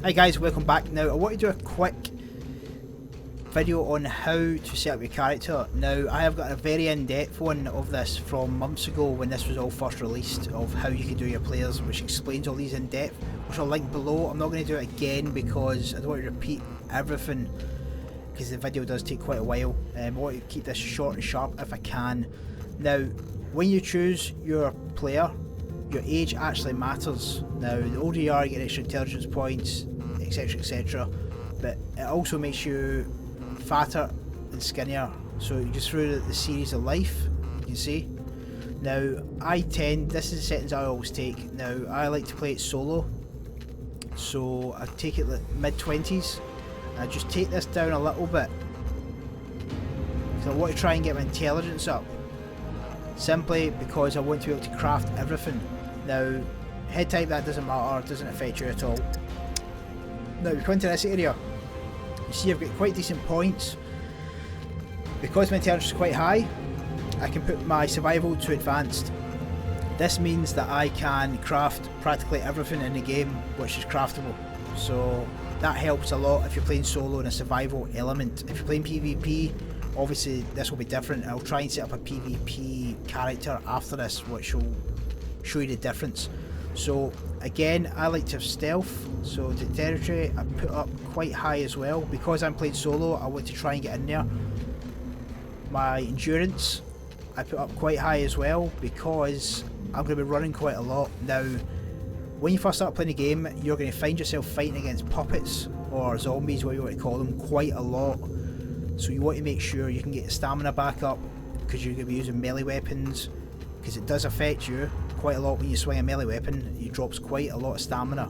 Hi guys, welcome back. Now I want to do a quick video on how to set up your character. Now I have got a very in-depth one of this from months ago when this was all first released, of how you can do your players, which explains all these in depth, which I'll link below. I'm not going to do it again because I don't want to repeat everything, because the video does take quite a while. I want to keep this short and sharp if I can. Now when you choose your player, your age actually matters. Now the older you are, you get extra intelligence points, etc, etc, but it also makes you fatter and skinnier, so you just through the series of life, you can see. Now this is the settings I always take. Now I like to play it solo, so I take it like mid-20s. I just take this down a little bit because I want to try and get my intelligence up, simply because I want to be able to craft everything. Now head type, that doesn't matter, it doesn't affect you at all. Now we come into this area, you see I've got quite decent points. Because my intelligence is quite high, I can put my survival to advanced. This means that I can craft practically everything in the game which is craftable, so that helps a lot if you're playing solo in a survival element. If you're playing PvP, obviously this will be different. I'll try and set up a PvP character after this, which will show you the difference. So again, I like to have stealth, so the territory I put up quite high as well. Because I'm playing solo, I want to try and get in there. My endurance I put up quite high as well, because I'm going to be running quite a lot. Now when you first start playing the game, you're going to find yourself fighting against puppets or zombies, what you want to call them, quite a lot. So you want to make sure you can get your stamina back up, because you're going to be using melee weapons, because it does affect you quite a lot when you swing a melee weapon. It drops quite a lot of stamina.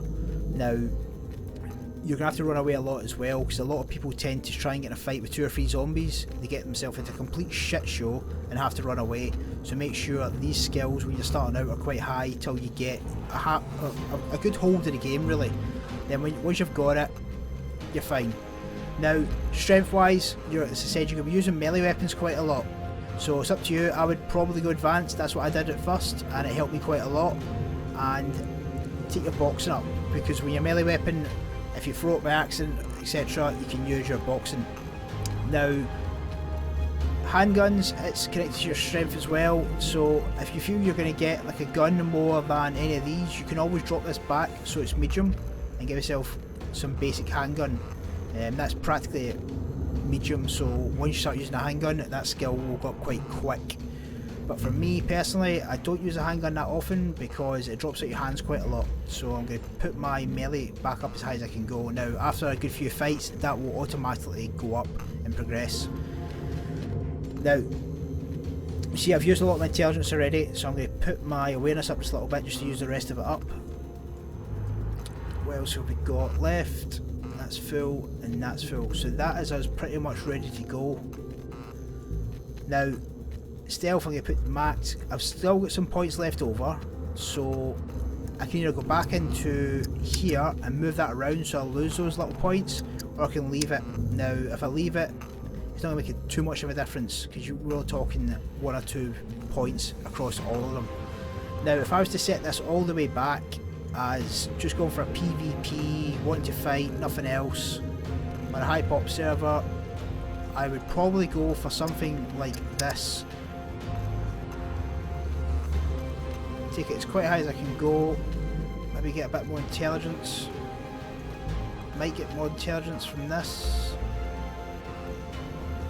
Now you're going to have to run away a lot as well, because a lot of people tend to try and get in a fight with 2 or 3 zombies. They get themselves into a complete shit show and have to run away. So make sure these skills when you're starting out are quite high till you get a good hold of the game, really. Then once you've got it, you're fine. Now strength wise, as I said, you're going to be using melee weapons quite a lot. So it's up to you. I would probably go advanced, that's what I did at first, and it helped me quite a lot. And take your boxing up, because when your melee weapon, if you throw it by accident, etc, you can use your boxing. Now handguns, it's connected to your strength as well, so if you feel you're going to get like a gun more than any of these, you can always drop this back so it's medium and give yourself some basic handgun. That's practically medium, so once you start using a handgun, that skill will go up quite quick. But for me personally, I don't use a handgun that often because it drops out your hands quite a lot, so I'm going to put my melee back up as high as I can go. Now after a good few fights, that will automatically go up and progress. Now you see I've used a lot of my intelligence already, so I'm going to put my awareness up just a little bit just to use the rest of it up. What else have we got left? That's full and that's full, so that is us pretty much ready to go. Now stealth, I'm going to put max. I've still got some points left over, so I can either go back into here and move that around so I'll lose those little points, or I can leave it. Now if I leave it, it's not going to make too much of a difference, because we're talking 1 or 2 points across all of them. Now if I was to set this all the way back as just going for a PvP, wanting to fight, nothing else, on a high pop server, I would probably go for something like this. Take it as quite high as I can go, maybe get a bit more intelligence, might get more intelligence from this,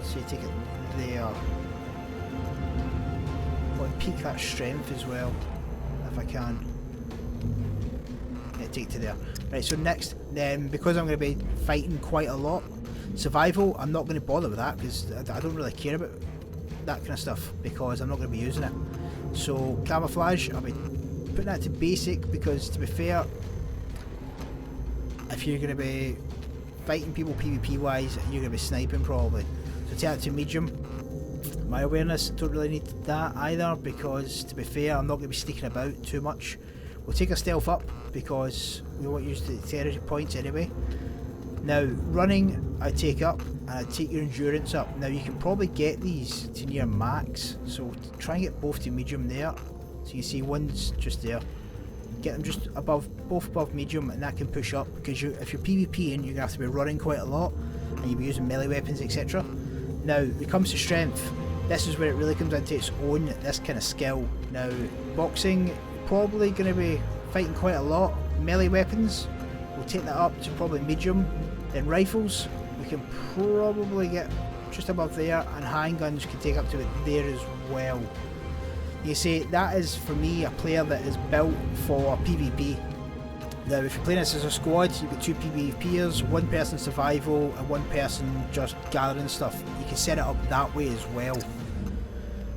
so you take it there. I want to peak that strength as well if I can. Yeah, take it to there. Right, so next, because I'm going to be fighting quite a lot, survival, I'm not going to bother with that because I don't really care about that kind of stuff, because I'm not going to be using it. So camouflage, I'll be putting that to basic, because to be fair, if you're going to be fighting people PvP wise, you're going to be sniping probably. So take that to medium. My awareness, don't really need that either, because to be fair, I'm not going to be sneaking about too much. We'll take our stealth up because we won't use the territory points anyway. Now running, I take up, and I take your endurance up. Now you can probably get these to near max, so try and get both to medium there. So you see one's just there, get them just above, both above medium, and that can push up, because if you're PvPing, you're going to have to be running quite a lot, and you'll be using melee weapons, etc. Now, when it comes to strength, this is where it really comes into its own, this kind of skill. Now, boxing, probably going to be fighting quite a lot. Melee weapons, we'll take that up to probably medium. Then rifles, we can probably get just above there, and handguns can take up to it there as well. You see, that is for me a player that is built for PvP. Now if you're playing this as a squad, you've got 2 PvPers, 1 person survival and 1 person just gathering stuff. You can set it up that way as well.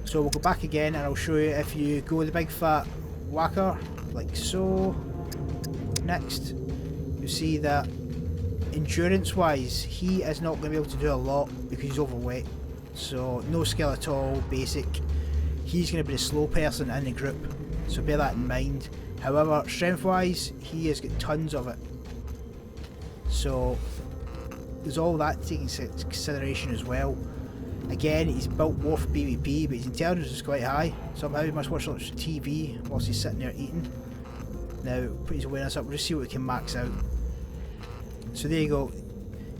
So we'll go back again and I'll show you. If you go with the big fat whacker, like so, next, you'll see that endurance wise, he is not going to be able to do a lot because he's overweight. So no skill at all, basic. He's going to be the slow person in the group, so bear that in mind. However, strength wise, he has got tons of it. So there's all that to take into consideration as well. Again, he's built more for PvP, but his intelligence is quite high. Somehow he must watch lots of TV whilst he's sitting there eating. Now, put his awareness up, we'll just see what we can max out. So there you go.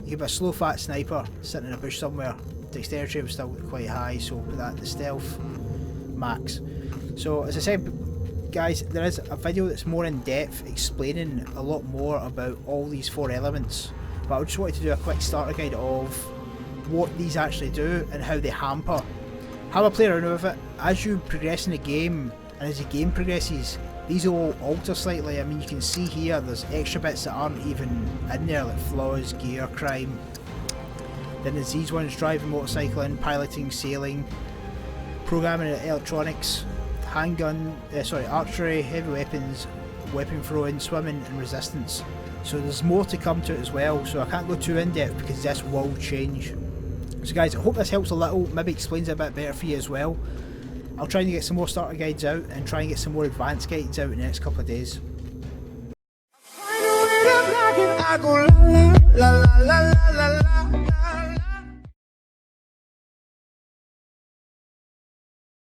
You have a slow fat sniper sitting in a bush somewhere. Dexterity was still quite high, so we'll put that in the stealth max. So as I said, guys, there is a video that's more in depth explaining a lot more about all these 4 elements, but I just wanted to do a quick starter guide of what these actually do and how they hamper. Have a play around with it. As you progress in the game and as the game progresses, these will all alter slightly. I mean, you can see here there's extra bits that aren't even in there, like flaws, gear, crime. Then there's these ones: driving, motorcycling, piloting, sailing, programming and electronics, handgun, archery, heavy weapons, weapon throwing, swimming and resistance. So there's more to come to it as well, so I can't go too in depth because this will change. So guys, I hope this helps a little, maybe explains it a bit better for you as well. I'll try and get some more starter guides out and try and get some more advanced guides out in the next couple of days.